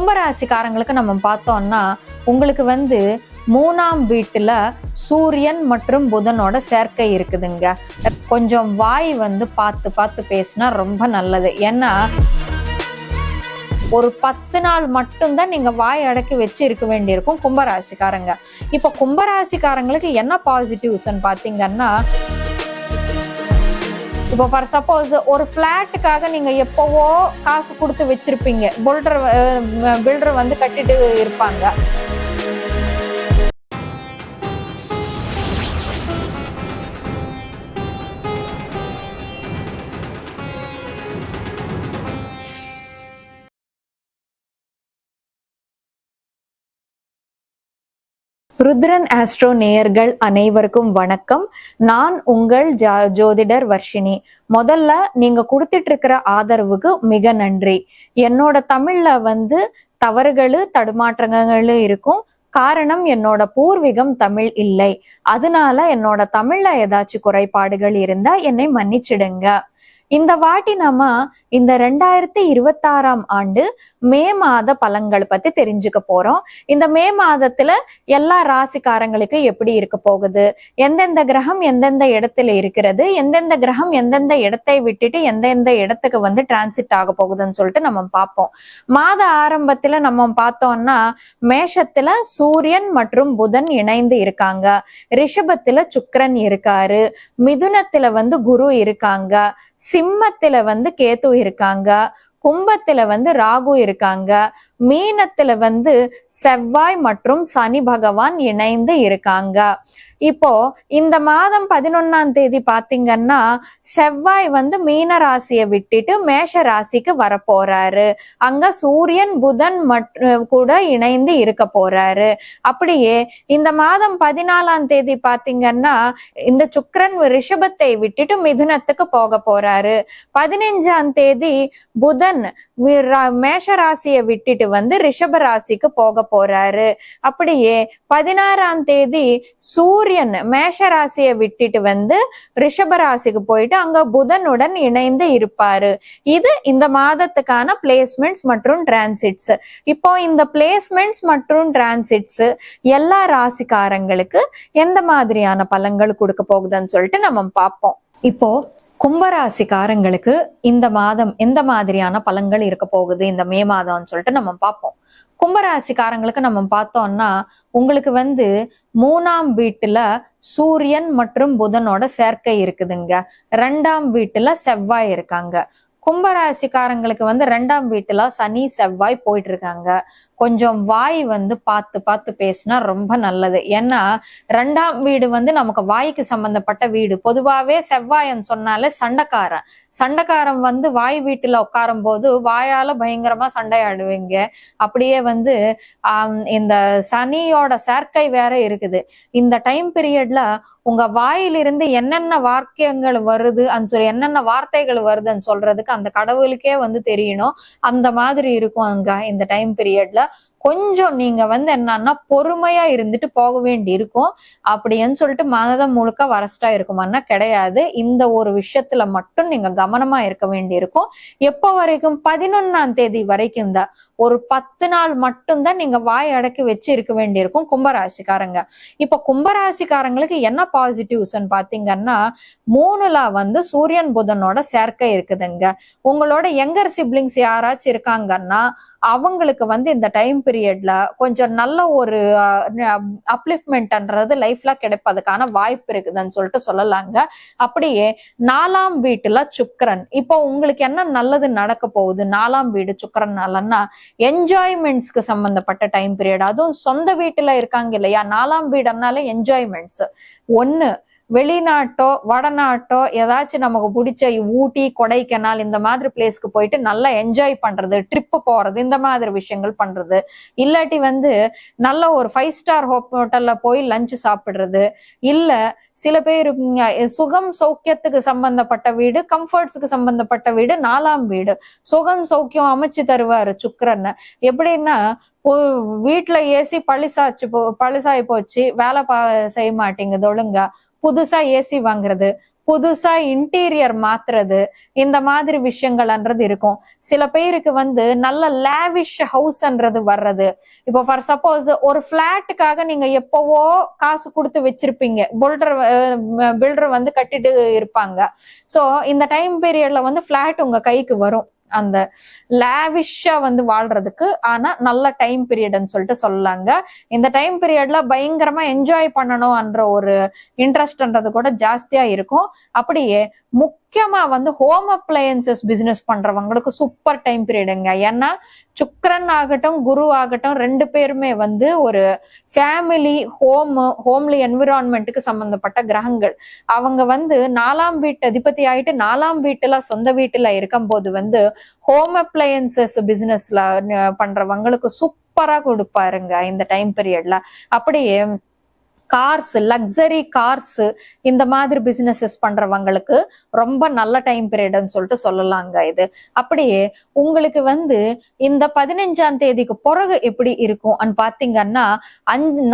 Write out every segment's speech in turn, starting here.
கும்பராசிக்காரங்களுக்கு நம்ம பார்த்தோம்னா உங்களுக்கு வந்து 3ஆம் வீட்டுல சூரியன் மற்றும் புதனோட சேர்க்கை இருக்குதுங்க. கொஞ்சம் வாய் வந்து பார்த்து பார்த்து பேசினா ரொம்ப நல்லது. ஏன்னா ஒரு 10 நாள் மட்டும்தான் நீங்க வாய் அடக்கி வச்சு இருக்க வேண்டியிருக்கும் கும்பராசிக்காரங்க. இப்ப கும்பராசிக்காரங்களுக்கு என்ன பாசிட்டிவ்ஸ்ன்னு பாத்தீங்கன்னா, இப்போ ஃபார் சப்போஸ் ஒரு ஃபிளாட்டுக்காக நீங்க எப்பவோ காசு கொடுத்து வச்சிருப்பீங்க, பில்டர் வந்து கட்டிட்டு இருப்பாங்க. ருத்ரன் ஆஸ்ட்ரோ நேயர்கள் அனைவருக்கும் வணக்கம். நான் உங்கள் ஜோதிடர் வர்ஷினி. முதல்ல நீங்க கொடுத்துட்டு இருக்கிற ஆதரவுக்கு மிக நன்றி. என்னோட தமிழ்ல வந்து தவறுகளு தடுமாற்றங்களும் இருக்கும். காரணம் என்னோட பூர்வீகம் தமிழ் இல்லை. அதனால என்னோட தமிழ்ல ஏதாச்சும் குறைபாடுகள் இருந்தா என்னை மன்னிச்சிடுங்க. இந்த வாட்டி நம்ம இந்த 2026ஆம் ஆண்டு மே மாத பலன்கள் பத்தி தெரிஞ்சுக்க போறோம். இந்த மே மாதத்துல எல்லா ராசிக்காரங்களுக்கு எப்படி இருக்க போகுது, எந்தெந்த கிரகம் எந்தெந்த இடத்துல இருக்கிறது, எந்தெந்த கிரகம் எந்தெந்த இடத்தை விட்டுட்டு எந்தெந்த இடத்துக்கு வந்து டிரான்சிட் ஆக போகுதுன்னு சொல்லிட்டு நம்ம பார்ப்போம். மாத ஆரம்பத்துல நம்ம பார்த்தோம்னா மேஷத்துல சூரியன் மற்றும் புதன் இணைந்து இருக்காங்க, ரிஷபத்துல சுக்கிரன் இருக்காரு, மிதுனத்துல வந்து குரு இருக்காங்க, சிம்மத்துல வந்து கேது இருக்காங்க, கும்பத்துல வந்து ராகு இருக்காங்க, மீனத்துல வந்து செவ்வாய் மற்றும் சனி பகவான் இணைந்து இருக்காங்க. இப்போ இந்த மாதம் 11ஆம் தேதி பாத்தீங்கன்னா செவ்வாய் வந்து மீன ராசியை விட்டுட்டு மேஷ ராசிக்கு வர போறாரு. அங்க சூரியன் புதன் கூட இணைந்து இருக்க போறாரு. அப்படியே இந்த மாதம் 14ஆம் தேதி பாத்தீங்கன்னா இந்த சுக்கிரன் ரிஷபத்தை விட்டுட்டு மிதுனத்துக்கு போக போறாரு. 15ஆம் தேதி புதன் மேஷ ராசியை விட்டுட்டு வந்து ரிஷப ராசிக்கு போக போறாரு. அப்படியே 16ஆம் தேதி சூரியன் மேஷ ராசியை விட்டுட்டு வந்து ரிஷப ராசிக்கு போயிட்டு அங்க புதனுடன் இணைந்து இருப்பாரு. இது இந்த மாதத்துக்கான பிளேஸ்மெண்ட்ஸ் மற்றும் டிரான்சிட்ஸ். இப்போ இந்த பிளேஸ்மெண்ட்ஸ் மற்றும் டிரான்சிட்ஸ் எல்லா ராசிக்காரங்களுக்கு எந்த மாதிரியான பலன்கள் கொடுக்க போகுதுன்னு சொல்லிட்டு நம்ம பார்ப்போம். இப்போ கும்பராசிக்காரங்களுக்கு இந்த மாதம் எந்த மாதிரியான பலன்கள் இருக்க போகுது இந்த மே மாதம்னு சொல்லிட்டு நம்ம பார்ப்போம். கும்பராசிக்காரங்களுக்கு நம்ம பார்த்தோம்னா உங்களுக்கு வந்து 3ஆம் வீட்டுல சூரியன் மற்றும் புதனோட சேர்க்கை இருக்குதுங்க. 2ஆம் வீட்டுல செவ்வாய் இருக்காங்க. கும்பராசிக்காரங்களுக்கு வந்து 2ஆம் வீட்டுல சனி செவ்வாய் போயிட்டு இருக்காங்க. கொஞ்சம் வாய் வந்து பார்த்து பார்த்து பேசினா ரொம்ப நல்லது. ஏன்னா 2ஆம் வீடு வந்து நமக்கு வாய்க்கு சம்பந்தப்பட்ட வீடு. பொதுவாவே செவ்வாயன்னு சொன்னாலே சண்டைக்காரன் வந்து வாய் வீட்டுல உட்காரும் போது வாயால பயங்கரமா சண்டையாடுவீங்க. அப்படியே வந்து இந்த சனியோட சேர்க்கை வேற இருக்குது. இந்த டைம் பீரியட்ல உங்க வாயிலிருந்து என்னென்ன வாக்கியங்கள் வருது என்னென்ன வார்த்தைகள் வருதுன்னு சொல்றதுக்கு அந்த கடவுளுக்கே வந்து தெரியணும். அந்த மாதிரி இருக்கும் அங்க இந்த டைம் பீரியட்ல. கொஞ்சம் நீங்க வந்து என்னன்னா பொறுமையா இருந்துட்டு போக வேண்டி இருக்கும். அப்படின்னு சொல்லிட்டு மாதம் முழுக்க வரஸ்டா இருக்குமான்னா கிடையாது. இந்த ஒரு விஷயத்துல மட்டும் நீங்க கவனமா இருக்க வேண்டி இருக்கும். எப்போ வரைக்கும் 11ஆம் தேதி வரைக்கும் தான் ஒரு 10 நாள் மட்டும்தான் நீங்க வாய் அடக்கி வச்சு இருக்க வேண்டியிருக்கும் கும்பராசிக்காரங்க. இப்ப கும்பராசிக்காரங்களுக்கு என்ன பாசிட்டிவ்ஸ்ன்னு பாத்தீங்கன்னா 3ல வந்து சூரியன் புதனோட சேர்க்கை இருக்குதுங்க. உங்களோட யங்கர் சிப்ளிங்ஸ் யாராச்சும் இருக்காங்கன்னா அவங்களுக்கு வந்து இந்த டைம் பீரியட்ல கொஞ்சம் நல்ல ஒரு அப்லிஃப்ட்மெண்ட்ன்றது லைஃப்ல கிடைப்பதுக்கான வாய்ப்பு இருக்குதுன்னு சொல்லிட்டு சொல்லலாங்க. அப்படியே 4ஆம் வீட்டுல சுக்கிரன். இப்போ உங்களுக்கு என்ன நல்லது நடக்க போகுது 4ஆம் வீடு சுக்கிரன்னாலன்னா என்ஜாய்மெண்ட்ஸ்க்கு சம்பந்தப்பட்ட டைம் பீரியட். அதுவும் சொந்த வீட்டுல இருக்காங்க இல்லையா, 4ஆம் வீடுனால என்ஜாய்மெண்ட்ஸ். ஒண்ணு வெளிநாட்டோ வடநாட்டோ ஏதாச்சும் நமக்கு பிடிச்ச ஊட்டி கொடைக்கானல் இந்த மாதிரி பிளேஸ்க்கு போயிட்டு நல்லா என்ஜாய் பண்றது, ட்ரிப்பு போறது, இந்த மாதிரி விஷயங்கள் பண்றது. இல்லாட்டி வந்து நல்ல ஒரு 5 ஸ்டார் ஹோட்டல்ல போய் லஞ்ச் சாப்பிடுறது. இல்ல சில பேர் சுகம் சௌக்கியத்துக்கு சம்பந்தப்பட்ட வீடு, கம்ஃபர்ட்ஸுக்கு சம்பந்தப்பட்ட வீடு 4ஆம் வீடு. சுகம் சௌக்கியம் அமைச்சு தருவாரு சுக்கிரன். எப்படின்னா வீட்டுல ஏசி பழிசாய் போச்சு, வேலை செய்ய மாட்டேங்குது ஒழுங்கா, புதுசா ஏசி வாங்குறது, புதுசா இன்டீரியர் மாத்துறது, இந்த மாதிரி விஷயங்கள்ன்றது இருக்கும். சில பேருக்கு வந்து நல்ல லேவிஷ் ஹவுஸ்ன்றது வர்றது. இப்போ ஃபார் சப்போஸ் ஒரு பிளாட்டுக்காக நீங்க எப்பவோ காசு கொடுத்து வச்சிருப்பீங்க, பில்டர் வந்து கட்டிட்டு இருப்பாங்க. சோ இந்த டைம் பீரியட்ல வந்து பிளாட் உங்க கைக்கு வரும், அந்த லேவிஷா வந்து வாழ்றதுக்கு. ஆனா நல்ல டைம் பீரியட்னு சொல்லிட்டு சொல்லலாங்க. இந்த டைம் பீரியட்ல பயங்கரமா என்ஜாய் பண்ணணும்ன்ற ஒரு இன்ட்ரெஸ்ட்ன்றது கூட ஜாஸ்தியா இருக்கும். அப்படியே முக்கியமா வந்து ஹோம் அப்ளையன்சஸ் பிசினஸ் பண்றவங்களுக்கு சூப்பர் டைம் பீரியடுங்க. ஏன்னா சுக்கிரன் ஆகட்டும் குரு ஆகட்டும் ரெண்டு பேருமே வந்து ஒரு ஃபேமிலி ஹோம்லி என்விரான்மெண்ட்டுக்கு சம்பந்தப்பட்ட கிரகங்கள். அவங்க வந்து 4ஆம் வீட்டு அதிபதி ஆயிட்டு 4ஆம் வீட்டுல சொந்த வீட்டுல இருக்கும் போது வந்து ஹோம் அப்ளையன்சஸ் பிசினஸ்ல பண்றவங்களுக்கு சூப்பரா கொடுப்பாருங்க இந்த டைம் பீரியட்ல. அப்படியே கார்ஸ், லக்ஸரி கார்ஸ், இந்த மாதிரி பிசினஸஸ் பண்றவங்களுக்கு ரொம்ப நல்ல டைம் பீரியட்னு சொல்லிட்டு சொல்லலாங்க இது. அப்படியே உங்களுக்கு வந்து இந்த 15ஆம் தேதிக்கு பிறகு எப்படி இருக்கும் பாத்தீங்கன்னா,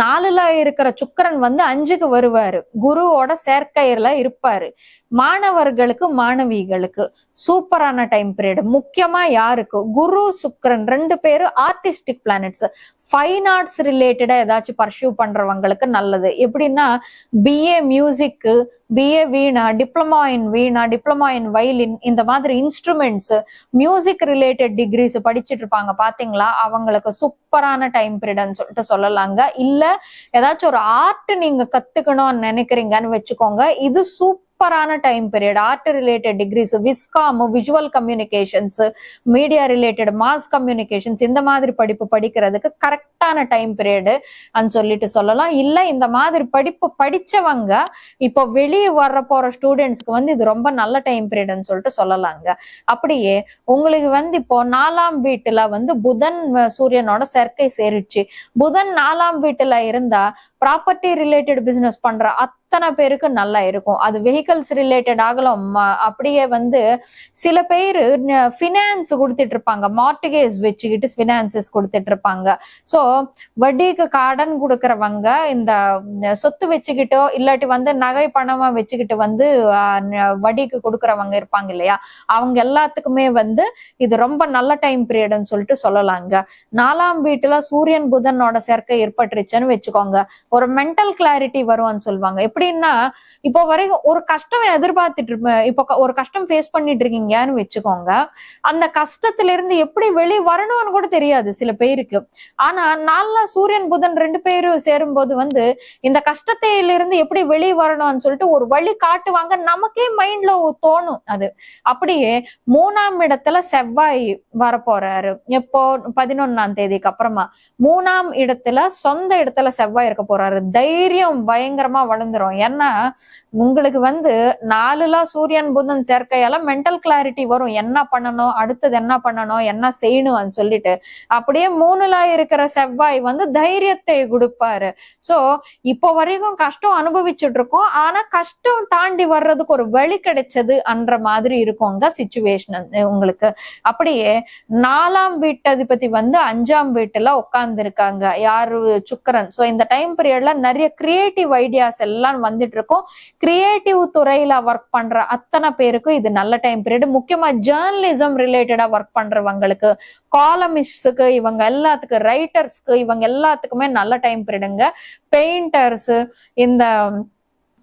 4ல இருக்கிற சுக்கிரன் வந்து 5க்கு வருவாரு, குருவோட சேர்க்கையில இருப்பாரு. மாணவர்களுக்கு மாணவிகளுக்கு சூப்பரான டைம் பீரியட். முக்கியமா யாருக்கு, குரு சுக்கிரன் ரெண்டு பேரும் ஆர்டிஸ்டிக் பிளானட்ஸ், ஃபைன் ஆர்ட்ஸ் ரிலேட்டடா ஏதாச்சும் பர்சியூ பண்றவங்களுக்கு நல்லது. எப்படின்னா BA music, BA veena, diploma in violin, இந்த மாதிரி இன்ஸ்ட்ருமெண்ட்ஸ், மியூசிக் ரிலேட்டட் டிகிரிஸ் படிச்சுட்டு இருப்பாங்க பாத்தீங்களா, அவங்களுக்கு சூப்பரான டைம் பீரியட்னு சொல்லிட்டு சொல்லலாங்க. இல்ல ஏதாச்சும் ஒரு ஆர்ட் நீங்க கத்துக்கணும்னு நினைக்கிறீங்கன்னு வச்சுக்கோங்க, இது சூப்பரான time period. Art related degrees, viscom, visual communications, media related, mass communications, இந்த மாதிரி படிப்பு படிக்கிறதுக்கு கரெக்டான டைம் பீரியட் சொல்லிட்டு சொல்லலாம். இல்ல இந்த மாதிரி படிப்பு படிச்சவங்க இப்போ வெளியே வர போற ஸ்டூடெண்ட்ஸ்க்கு வந்து இது ரொம்ப நல்ல டைம் பீரியட்னு சொல்லிட்டு சொல்லலாங்க. அப்படியே உங்களுக்கு வந்து இப்போ 4ஆம் வீட்டுல வந்து புதன் சூரியனோட சேர்க்கை சேரிடுச்சு. புதன் 4ஆம் வீட்டுல இருந்தா ப்ராப்பர்ட்டி ரிலேட்டட் பிசினஸ் பண்ற அத்தனை பேருக்கு நல்லா இருக்கும். அது வெஹிக்கல்ஸ் ரிலேட்டட் ஆகலாம். அப்படியே வந்து சில பேரு பினான்ஸ் கொடுத்துட்டு இருப்பாங்க, மார்ட்கேஜ் வச்சுக்கிட்டு பினான்சஸ் கொடுத்துட்டு இருப்பாங்க. சோ வட்டிக்கு கடன் கொடுக்கறவங்க, இந்த சொத்து வச்சுக்கிட்டோ இல்லாட்டி வந்து நகை பணமா வச்சுக்கிட்டு வந்து வட்டிக்கு கொடுக்கறவங்க இருப்பாங்க இல்லையா, அவங்க எல்லாத்துக்குமே வந்து இது ரொம்ப நல்ல டைம் பீரியட்னு சொல்லிட்டு சொல்லலாங்க. 4ஆம் வீட்டுல சூரியன் புதனோட சேர்க்கை ஏற்பட்டுருச்சுன்னு வச்சுக்கோங்க, ஒரு மென்டல் கிளாரிட்டி வரும்னு சொல்லுவாங்க. எப்படின்னா இப்போ வரைக்கும் ஒரு கஷ்டம் எதிர்பார்த்துட்டு இப்போ ஒரு கஷ்டம் ஃபேஸ் பண்ணிட்டு இருக்கீங்கன்னு வச்சுக்கோங்க, அந்த கஷ்டத்துல இருந்து எப்படி வெளியே வரணும்னு கூட தெரியாது சில பேருக்கு. ஆனா நாள்ல சூரியன் புதன் ரெண்டு பேரும் சேரும் போது வந்து இந்த கஷ்டத்திலிருந்து எப்படி வெளியே வரணும்னு சொல்லிட்டு ஒரு வழி காட்டுவாங்க, நமக்கே மைண்ட்ல தோணும் அது. அப்படியே 3ஆம் இடத்துல செவ்வாய் வரப்போறாரு. எப்போ, 11ஆம் தேதிக்கு அப்புறமா 3ஆம் இடத்துல சொந்த இடத்துல செவ்வாய் இருக்க போறாரு. தைரியம் பயங்கரமா வளர்ந்துரும். ஏன்னா உங்களுக்கு வந்து 4ல சூரியன் புதன் சேர்க்கையால மென்டல் கிளாரிட்டி வரும், என்ன பண்ணணும், அடுத்தது என்ன பண்ணணும், என்ன செய்யணும் சொல்லிட்டு. அப்படியே 3ல இருக்கிற செவ்வாய் வந்து தைரியத்தை கொடுப்பாரு. சோ இப்போ வரைக்கும் கஷ்டம் அனுபவிச்சுட்டு இருக்கோம், ஆனா கஷ்டம் தாண்டி வர்றதுக்கு ஒரு வழி கிடைச்சது அன்ற மாதிரி இருக்குங்க சிச்சுவேஷன் உங்களுக்கு. அப்படியே 4ஆம் வீட்டதிபதி வந்து 5ஆம் வீட்டுல உட்கார்ந்து இருக்காங்க, யாரு, சுக்கிரன். சோ இந்த டைம் பீரியட்ல நிறைய கிரியேட்டிவ் ஐடியாஸ் எல்லாம் வந்துட்டு இருக்கும். கிரியேட்டிவ் துறையில ஒர்க் பண்ற அத்தனை பேருக்கும் இது நல்ல டைம் பீரியட். முக்கியமா ஜேர்னலிசம் ரிலேட்டடா ஒர்க் பண்றவங்களுக்கு, காலமிஸ்டுக்கு, இவங்க எல்லாத்துக்கும், ரைட்டர்ஸ்க்கு, இவங்க எல்லாத்துக்குமே நல்ல டைம் பீரியடுங்க. பெயிண்டர்ஸ், இந்த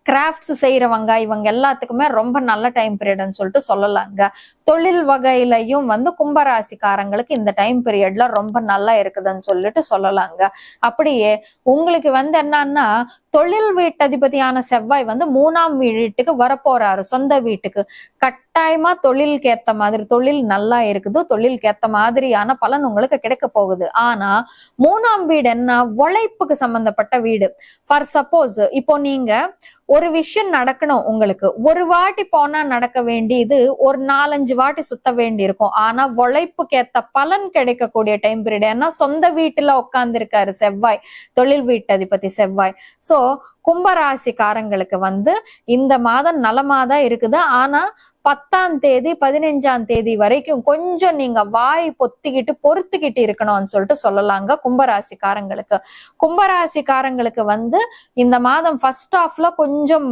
கிராஃப்ட்ஸ் செய்யறவங்க, இவங்க எல்லாத்துக்குமே ரொம்ப நல்ல டைம் பீரியட்னு சொல்லிட்டு சொல்லலாங்க. தொழில் வகையிலையும் வந்து கும்பராசிக்காரங்களுக்கு இந்த டைம் பீரியட்ல ரொம்ப நல்லா இருக்குதுன்னு சொல்லிட்டு சொல்லலாங்க. அப்படியே உங்களுக்கு வந்து என்னன்னா, தொழில் வீட்டதிபதியான செவ்வாய் வந்து 3ஆம் வீட்டுக்கு வரப்போறாரு, சொந்த வீட்டுக்கு. கட்டாயமா தொழிலுக்கு ஏத்த மாதிரி, தொழில் நல்லா இருக்குது, தொழிலுக்கு ஏத்த மாதிரியான பலன் உங்களுக்கு கிடைக்க போகுது. ஆனா 3ஆம் வீடு என்ன, உழைப்புக்கு சம்பந்தப்பட்ட வீடு. ஃபார் சப்போஸ் இப்போ நீங்க ஒரு விஷயம் நடக்கணும், உங்களுக்கு ஒரு வாட்டி போனா நடக்க வேண்டியது ஒரு 4-5 வாட்டி சுத்த வேண்டி இருக்கும். ஆனா உழைப்புக்கு ஏத்த பலன் கிடைக்கக்கூடிய டைம் பீரியட். ஏன்னா சொந்த வீட்டுல உட்கார்ந்து இருக்காரு செவ்வாய், தொழில் வீட்டு அதிபதி செவ்வாய். சோ கும்பராசிக்காரங்களுக்கு வந்து இந்த மாதம் நலமாதான் இருக்குது. ஆனா 10ஆம் தேதி 15ஆம் தேதி வரைக்கும் கொஞ்சம் நீங்க வாய் பொத்திக்கிட்டு பொறுத்துக்கிட்டு இருக்கணும்னு சொல்லிட்டு சொல்லலாங்க. கும்பராசிக்காரங்களுக்கு வந்து இந்த மாதம் ஃபர்ஸ்ட் ஹாஃப்ல கொஞ்சம்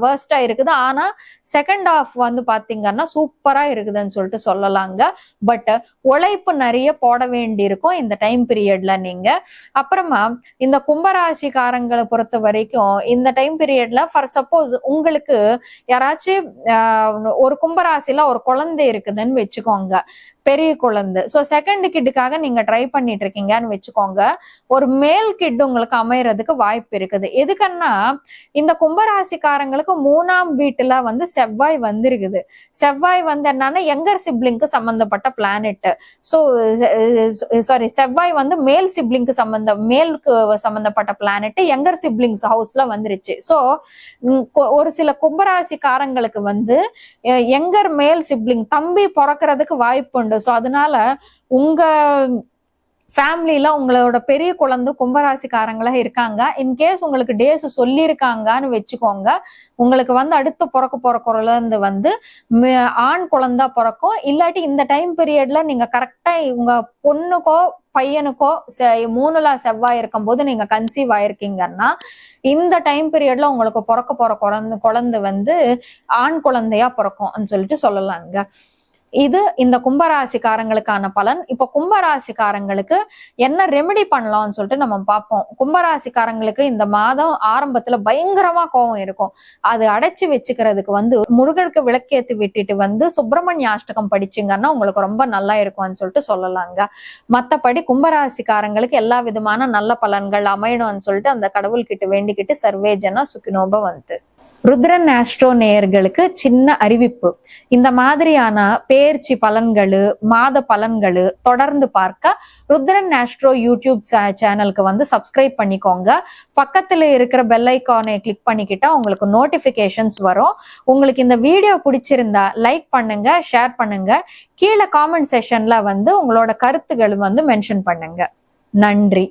வேர்ஸ்டா இருக்குது. ஆனா செகண்ட் ஹாஃப் வந்து பாத்தீங்கன்னா சூப்பரா இருக்குதுன்னு சொல்லிட்டு சொல்லலாங்க. பட் உழைப்பு நிறைய போட வேண்டி இருக்கும் இந்த டைம் பீரியட்ல நீங்க. அப்புறமா இந்த கும்பராசிக்காரங்களை பொறுத்த வரைக்கும் இந்த டைம் பீரியட்ல ஃபார் சப்போஸ் உங்களுக்கு யாராச்சும் ஒரு கும்பராசில ஒரு குழந்தை இருக்குதுன்னு வச்சுக்கோங்க, பெரிய குழந்தை. சோ செகண்ட் கிட்டுக்காக நீங்க ட்ரை பண்ணிட்டு இருக்கீங்கன்னு வச்சுக்கோங்க, ஒரு மேல் கிட் உங்களுக்கு அமையறதுக்கு வாய்ப்பு இருக்குது. எதுக்குன்னா இந்த கும்பராசிக்காரங்களுக்கு 3ஆம் வீட்டுல வந்து செவ்வாய் வந்திருக்குது. செவ்வாய் வந்து என்னன்னா யங்கர் சிப்ளிங்க்கு சம்பந்தப்பட்ட பிளானெட். சோ சாரி, செவ்வாய் வந்து மேலுக்கு சம்பந்தப்பட்ட பிளானெட் யங்கர் சிப்ளிங்ஸ் ஹவுஸ்ல வந்துருச்சு. சோ ஒரு சில கும்பராசிக்காரங்களுக்கு வந்து யங்கர் மேல் சிப்ளிங் தம்பி பிறக்கிறதுக்கு வாய்ப்பு உண்டு. சோ அதனால உங்க ஃபேமிலியில உங்களோட பெரிய குழந்தை கும்பராசிக்காரங்களா இருக்காங்க. இன்கேஸ் உங்களுக்கு டேஸ் சொல்லியிருக்காங்கன்னு வச்சுக்கோங்க, உங்களுக்கு வந்து அடுத்து பிறக்க போற குழந்தை வந்து ஆண் குழந்தை பிறக்கும். இல்லாட்டி இந்த டைம் பீரியட்ல நீங்க கரெக்டா உங்க பொண்ணுக்கோ பையனுக்கோ 3ல செவ்வாய் இருக்கும் போது நீங்க கன்சீவ் ஆயிருக்கீங்கன்னா இந்த டைம் பீரியட்ல உங்களுக்கு பிறக்க போற குழந்தை வந்து ஆண் குழந்தையா பிறக்கும்னு சொல்லிட்டு சொல்லலாங்க. இது இந்த கும்பராசிக்காரங்களுக்கான பலன். இப்ப கும்பராசிக்காரங்களுக்கு என்ன ரெமெடி பண்ணலாம்னு சொல்லிட்டு நம்ம பார்ப்போம். கும்பராசிக்காரங்களுக்கு இந்த மாதம் ஆரம்பத்துல பயங்கரமா கோபம் இருக்கும். அது அடைச்சு வச்சுக்கிறதுக்கு வந்து முருகருக்கு விளக்கேத்தி விட்டுட்டு வந்து சுப்பிரமணிய அஷ்டகம் படிச்சீங்கன்னா உங்களுக்கு ரொம்ப நல்லா இருக்கும்னு சொல்லிட்டு சொல்லலாங்க. மத்தபடி கும்பராசிக்காரங்களுக்கு எல்லா விதமான நல்ல பலன்கள் அமையணும்னு சொல்லிட்டு அந்த கடவுள்கிட்ட வேண்டிக்கிட்டு சர்வேஜனா சுக்கினோப வந்து. ருத்ரன் ஆஸ்ட்ரோ நேயர்களுக்கு சின்ன அறிவிப்பு. இந்த மாதிரியான பேர்ச்சி பலன்களு மாத பலன்களு தொடர்ந்து பார்க்க ருத்ரன் ஆஸ்ட்ரோ யூடியூப் சேனலுக்கு வந்து சப்ஸ்கிரைப் பண்ணிக்கோங்க. பக்கத்துல இருக்கிற பெல் ஐக்கானை கிளிக் பண்ணிக்கிட்டா உங்களுக்கு நோட்டிபிகேஷன்ஸ் வரும். உங்களுக்கு இந்த வீடியோ பிடிச்சிருந்தா லைக் பண்ணுங்க, ஷேர் பண்ணுங்க. கீழே காமெண்ட் செக்ஷன்ல வந்து உங்களோட கருத்துக்கள் வந்து மென்ஷன் பண்ணுங்க. நன்றி.